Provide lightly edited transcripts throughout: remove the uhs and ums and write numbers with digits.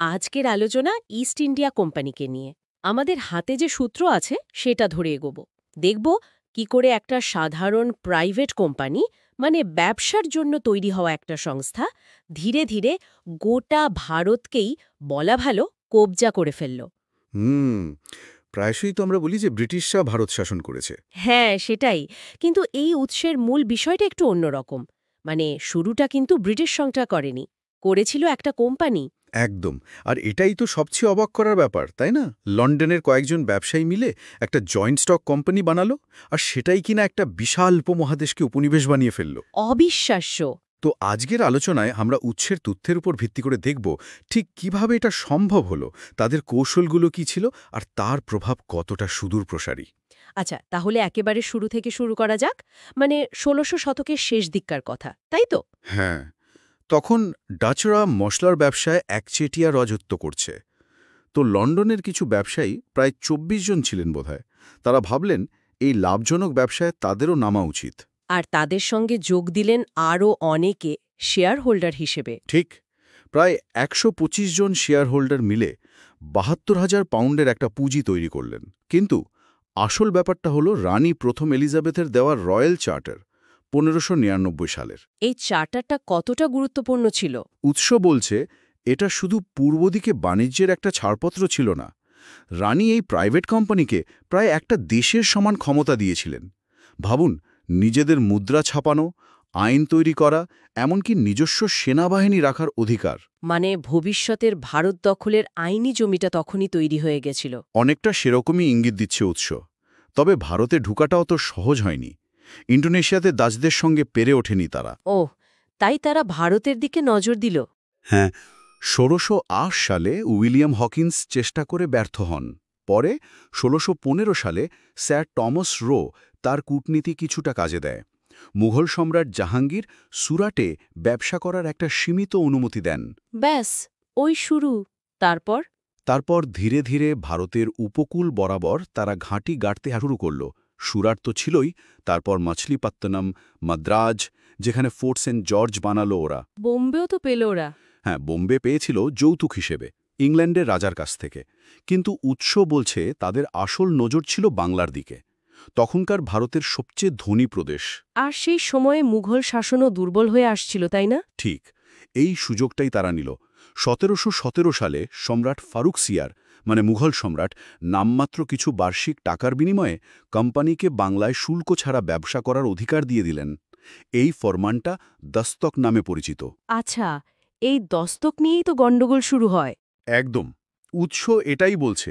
আজকের আলোচনা east India কোম্পানিকে নিয়ে। আমাদের হাতে যে সূত্র আছে সেটা ধরে এগোবো। দেখব কি করে একটা সাধারণ প্রাইভেট কোম্পানি, মানে ব্যবসার জন্য তৈরি হওয়া একটা সংস্থা, ধীরে ধীরে গোটা ভারতকেই বলা ভালো কবজা করে ফেলল। হুম প্রায়শই তো আমরা বলি যে ব্রিটিশরা ভারত শাসন করেছে। হ্যাঁ, সেটাই। কিন্তু এই উৎসের মূল বিষয়টা একটু অন্যরকম। মানে শুরুটা কিন্তু ব্রিটিশ সংস্থা করেনি, করেছিল একটা কোম্পানি। একদম। আর এটাই তো সবচেয়ে অবাক করার ব্যাপার, তাই না? লন্ডনের কয়েকজন ব্যবসায়ী মিলে একটা জয়েন্ট স্টক কোম্পানি বানালো, আর সেটাই কিনা একটা বিশাল উপমহাদেশকে উপনিবেশ বানিয়ে ফেলল। অবিশ্বাস্য। তো আজকের আলোচনায় আমরা উৎসের তথ্যের উপর ভিত্তি করে দেখব ঠিক কিভাবে এটা সম্ভব হলো, তাদের কৌশলগুলো কি ছিল, আর তার প্রভাব কতটা সুদূরপ্রসারী। আচ্ছা, তাহলে একেবারে শুরু থেকে শুরু করা যাক। মানে ১৬০০ শতকের শেষ দিককার কথা, তাই তো? হ্যাঁ, তখন ডাচরা মশলার ব্যবসায় একচেটিয়া রাজত্ব করছে। তো লন্ডনের কিছু ব্যবসায়ী, প্রায় ২৪ জন ছিলেন বোধহয়, তারা ভাবলেন এই লাভজনক ব্যবসায় তাদেরও নামা উচিত। আর তাদের সঙ্গে যোগ দিলেন আরও অনেকে শেয়ার হোল্ডার হিসেবে। ঠিক, প্রায় ১২৫ জন শেয়ার হোল্ডার মিলে ৭২,০০০ পাউন্ডের একটা পুঁজি তৈরি করলেন। কিন্তু আসল ব্যাপারটা হলো রানী প্রথম এলিজাবেথের দেওয়া রয়্যাল চার্টার, ১৫৯৯ সালের। এই চার্টারটা কতটা গুরুত্বপূর্ণ ছিল? উৎস বলছে এটা শুধু পূর্ব দিকে বাণিজ্যের একটা ছাড়পত্র ছিল না, রানী এই প্রাইভেট কোম্পানিকে প্রায় একটা দেশের সমান ক্ষমতা দিয়েছিলেন। ভাবুন, নিজেদের মুদ্রা ছাপানো, আইন তৈরি করা, এমনকি নিজস্ব সেনাবাহিনী রাখার অধিকার। মানে ভবিষ্যতের ভারত দখলের আইনি জমিটা তখনই তৈরি হয়ে গেছিল। অনেকটা সেরকমই ইঙ্গিত দিচ্ছে উৎস। তবে ভারতে ঢুকাটাও তো সহজ হয়নি। ইন্ডোনেশিয়াতে ডাচদের সঙ্গে পেরে ওঠেনি তারা। ও, তাই তারা ভারতের দিকে নজর দিল। হ্যাঁ, ১৬০৮ সালে উইলিয়াম হকিন্স চেষ্টা করে ব্যর্থ হন। পরে ১৬১৫ সালে স্যার টমাস রো তার কূটনীতি কিছুটা কাজে দেয়। মুঘল সম্রাট জাহাঙ্গীর সুরাটে ব্যবসা করার একটা সীমিত অনুমতি দেন। ব্যাস, ওই শুরু। তারপর? তারপর ধীরে ধীরে ভারতের উপকূল বরাবর তারা ঘাঁটি গাড়তে শুরু করল। সুরাট তো ছিলই, তারপর মাছলিপত্তনম, মাদ্রাজ, যেখানে ফোর্ট সেন্ট জর্জ বানালো ওরা। বোম্বেও তো পেল ওরা। হ্যাঁ, বোম্বে পেয়েছিল যৌতুক হিসেবে ইংল্যান্ডের রাজার কাছ থেকে। কিন্তু উৎস বলছে তাদের আসল নজর ছিল বাংলার দিকে, তখনকার ভারতের সবচেয়ে ধনী প্রদেশ। আর সেই সময়ে মুঘল শাসনও দুর্বল হয়ে আসছিল, তাই না? ঠিক, এই সুযোগটাই তারা নিল। ১৭১৭ সালে সম্রাট ফারুক সিয়ার, মানে মুঘল সম্রাট, নামমাত্র কিছু বার্ষিক টাকার বিনিময়ে কোম্পানিকে বাংলায় শুল্ক ছাড়া ব্যবসা করার অধিকার দিয়ে দিলেন। এই ফরমানটা দস্তক নামে পরিচিত। আচ্ছা, এই দস্তক নিয়েই তো গন্ডগোল শুরু হয়। একদম, উৎস এটাই বলছে।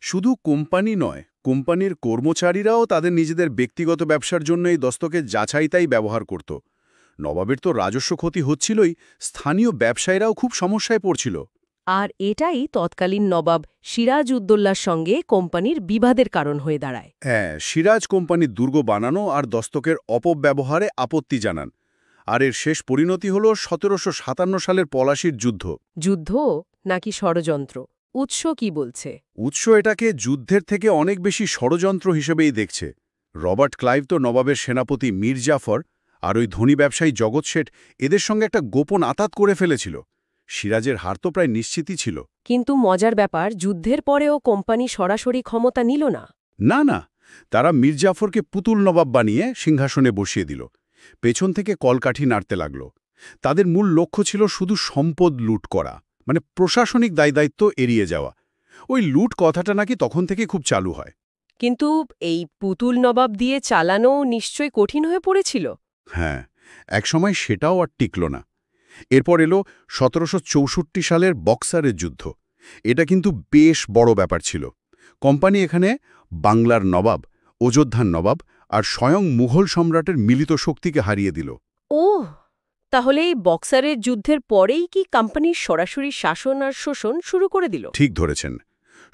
শুধু কোম্পানি নয়, কোম্পানির কর্মচারীরাও তাদের নিজেদের ব্যক্তিগত ব্যবসার জন্য এই দস্তকের যাচাইতাই ব্যবহার করত। নবাবের তো রাজস্ব ক্ষতি হচ্ছিলই, স্থানীয় ব্যবসায়ীরাও খুব সমস্যায় পড়ছিল। আর এটাই তৎকালীন নবাব সিরাজ উদ্দৌলার সঙ্গে কোম্পানির বিবাদের কারণ হয়ে দাঁড়ায়। হ্যাঁ, সিরাজ কোম্পানির দুর্গ বানানো আর দস্তকের অপব্যবহারে আপত্তি জানান। আর এর শেষ পরিণতি হল ১৭৫৭ সালের পলাশির যুদ্ধ। যুদ্ধ নাকি ষড়যন্ত্র? উৎস কি বলছে? উৎস এটাকে যুদ্ধের থেকে অনেক বেশি ষড়যন্ত্র হিসেবেই দেখছে। রবার্ট ক্লাইভ তো নবাবের সেনাপতি মীর জাফর আর ওই ধনী ব্যবসায়ী জগৎ শেঠ, এদের সঙ্গে একটা গোপন আতাত করে ফেলেছিল। সিরাজের হার তো প্রায় নিশ্চিতই ছিল। কিন্তু মজার ব্যাপার, যুদ্ধের পরেও কোম্পানি সরাসরি ক্ষমতা নিল না। না না, তারা মীর জাফরকে পুতুল নবাব বানিয়ে সিংহাসনে বসিয়ে দিল। পেছন থেকে কলকাঠি নাড়তে লাগল। তাদের মূল লক্ষ্য ছিল শুধু সম্পদ লুট করা, মানে প্রশাসনিক দায়িত্ব এড়িয়ে যাওয়া। ওই লুট কথাটা নাকি তখন থেকে খুব চালু হয়। কিন্তু এই পুতুল নবাব দিয়ে চালানো নিশ্চয়ই কঠিন হয়ে পড়েছিল। হ্যাঁ, একসময় সেটাও আর টিকল না। এরপর এলো ১৭৬৪ সালের বক্সারের যুদ্ধ। এটা কিন্তু বেশ বড় ব্যাপার ছিল। কোম্পানি এখানে বাংলার নবাব, অযোধ্যার নবাব আর স্বয়ং মুঘল সম্রাটের মিলিত শক্তিকে হারিয়ে দিল। ওহ, তাহলে এই বক্সারের যুদ্ধের পরেই কি কোম্পানির সরাসরি শাসন আর শোষণ শুরু করে দিল? ঠিক ধরেছেন।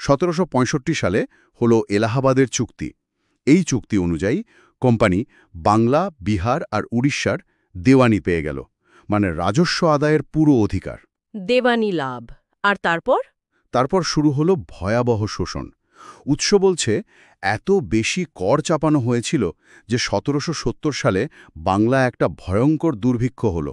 ১৭৬৫ সালে হল এলাহাবাদের চুক্তি। এই চুক্তি অনুযায়ী কোম্পানি বাংলা, বিহার আর উড়িষ্যার দেওয়ানি পেয়ে গেল, মানে রাজস্ব আদায়ের পুরো অধিকার। দেবানি লাভ। আর তারপর? তারপর শুরু হলো ভয়াবহ শোষণ। উৎস বলছে এত বেশি কর চাপানো হয়েছিল যে ১৭৭০ সালে বাংলা একটা ভয়ঙ্কর দুর্ভিক্ষ হল,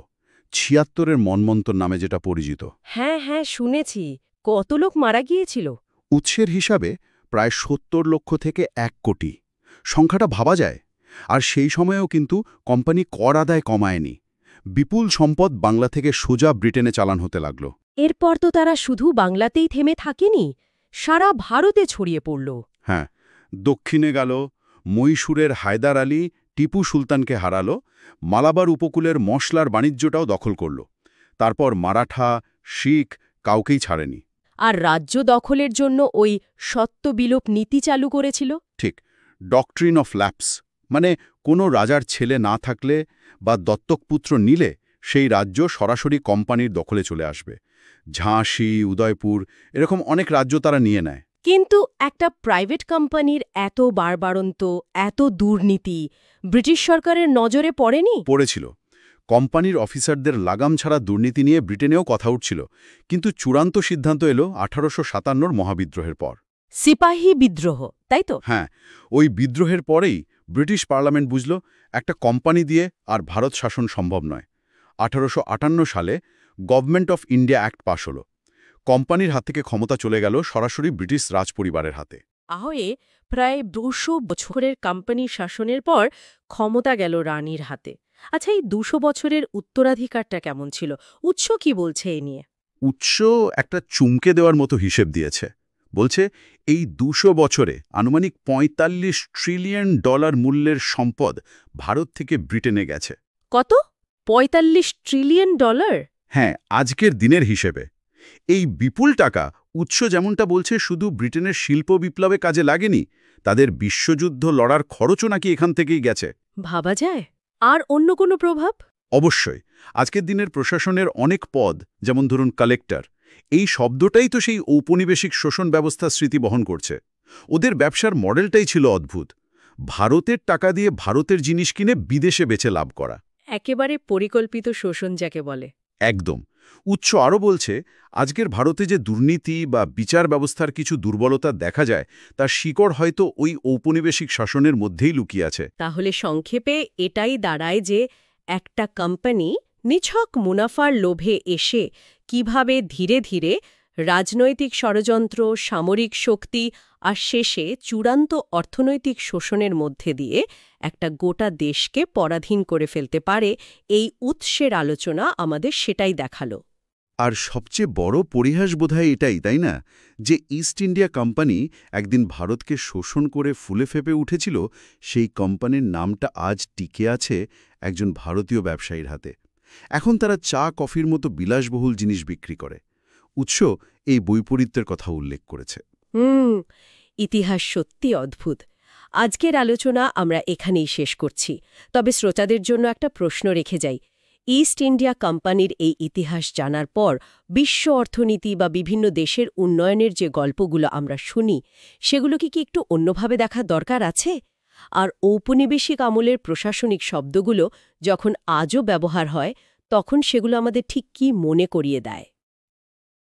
৭৬-এর মন্বন্তর নামে যেটা পরিচিত। হ্যাঁ হ্যাঁ, শুনেছি। কত লোক মারা গিয়েছিল? উৎসের হিসাবে প্রায় ৭০ লক্ষ থেকে ১ কোটি। সংখ্যাটা ভাবা যায়। আর সেই সময়েও কিন্তু কোম্পানি কর আদায় কমায়নি। বিপুল সম্পদ বাংলা থেকে সোজা ব্রিটেনে চালান হতে লাগল। এরপর তো তারা শুধু বাংলাতেই থেমে থাকেনি, সারা ভারতে ছড়িয়ে পড়ল। হ্যাঁ, দক্ষিণে গেল, মহীশূরের হায়দার আলী টিপু সুলতানকে হারালো, মালাবার উপকূলের মশলার বাণিজ্যটাও দখল করল। তারপর মারাঠা, শিখ কাউকেই ছাড়েনি। আর রাজ্য দখলের জন্য ওই সত্ত্ববিলোপ নীতি চালু করেছিল। ঠিক, ডক্ট্রিন অফ ল্যাপস, মানে কোনো রাজার ছেলে না থাকলে বা দত্তকপুত্র নিলে সেই রাজ্য সরাসরি কোম্পানির দখলে চলে আসবে। ঝাঁসি, উদয়পুর এরকম অনেক রাজ্য তারা নিয়ে নেয়। কিন্তু একটা প্রাইভেট কোম্পানির এত বাড়বাড়ন্ত, এত দুর্নীতি ব্রিটিশ সরকারের নজরে পড়েনি? পড়েছিল। কোম্পানির অফিসারদের লাগাম ছাড়া দুর্নীতি নিয়ে ব্রিটেনেও কথা উঠছিল, কিন্তু চূড়ান্ত সিদ্ধান্ত এলো 1857 মহাবিদ্রোহের পর। সিপাহী বিদ্রোহ, তাই তো? হ্যাঁ, ওই বিদ্রোহের পরেই ব্রিটিশ পার্লামেন্ট বুঝল একটা কোম্পানি দিয়ে আর ভারত শাসন সম্ভব নয়। 1858 সালে গভর্নমেন্ট অফ ইন্ডিয়া অ্যাক্ট পাশ হল। কোম্পানির হাত থেকে ক্ষমতা চলে গেল সরাসরি ব্রিটিশ রাজপরিবারের হাতে। আহয়ে প্রায় 200 বছরের কোম্পানির শাসনের পর ক্ষমতা গেল রানীর হাতে। আচ্ছা, এই 200 বছরের উত্তরাধিকারটা কেমন ছিল? উৎস কি বলছে এ নিয়ে? উৎস একটা চুমকে দেওয়ার মতো হিসেব দিয়েছে। বলছে এই 200 বছরে আনুমানিক $45 ট্রিলিয়ন মূল্যের সম্পদ ভারত থেকে ব্রিটেনে গেছে। কত? $45 ট্রিলিয়ন? হ্যাঁ, আজকের দিনের হিসেবে। এই বিপুল টাকা উৎস যেমনটা বলছে শুধু ব্রিটেনের শিল্প বিপ্লবে কাজে লাগেনি, তাদের বিশ্বযুদ্ধ লড়ার খরচও নাকি এখান থেকেই গেছে। ভাবা যায়। আর অন্য কোনো প্রভাব? অবশ্যই। আজকের দিনের প্রশাসনের অনেক পদ, যেমন ধরুন কালেক্টর, এই শব্দটাই তো সেই ঔপনিবেশিক শোষণ ব্যবস্থার স্মৃতি বহন করছে। ওদের ব্যবসার মডেলটাই ছিল অদ্ভুত। ভারতের টাকা দিয়ে ভারতের জিনিস কিনে বিদেশে বেচে লাভ করা। একেবারে পরিকল্পিত শোষণ যাকে বলে। একদম। উৎস আরও বলছে, আজকের ভারতে যে দুর্নীতি বা বিচার ব্যবস্থার কিছু দুর্বলতা দেখা যায়, তার শিকড় হয়তো ওই ঔপনিবেশিক শাসনের মধ্যেই লুকিয়ে আছে। তাহলে সংক্ষেপে এটাই দাঁড়ায় যে একটা কোম্পানি নিছক মুনাফার লোভে এসে কিভাবে ধীরে ধীরে রাজনৈতিক ষড়যন্ত্র, সামরিক শক্তি আর শেষে চূড়ান্ত অর্থনৈতিক শোষণের মধ্যে দিয়ে একটা গোটা দেশকে পরাধীন করে ফেলতে পারে, এই উৎসের আলোচনা আমাদের সেটাই দেখালো। আর সবচেয়ে বড় পরিহাস বোধহয় এটাই, তাই না, যে ইস্ট ইন্ডিয়া কোম্পানি একদিন ভারতকে শোষণ করে ফুলে ফেপে উঠেছিল, সেই কোম্পানির নামটা আজ টিকে আছে একজন ভারতীয় ব্যবসায়ীর হাতে। এখন তারা চা কফির মতো বিলাসবহুল জিনিস বিক্রি করে। উৎস এই বৈপরীত্যের কথা উল্লেখ করেছে। ইতিহাস সত্যি অদ্ভুত। আজকের আলোচনা আমরা এখানেই শেষ করছি। তবে শ্রোতাদের জন্য একটা প্রশ্ন রেখে যাই। ইস্ট ইন্ডিয়া কোম্পানির এই ইতিহাস জানার পর বিশ্ব অর্থনীতি বা বিভিন্ন দেশের উন্নয়নের যে গল্পগুলো আমরা শুনি, সেগুলোকে কি একটু অন্যভাবে দেখার দরকার আছে? আর ঔপনিবেশিক আমলের প্রশাসনিক শব্দগুলো যখন আজও ব্যবহার হয়, তখন সেগুলো আমাদের ঠিক কী মনে করিয়ে দেয়?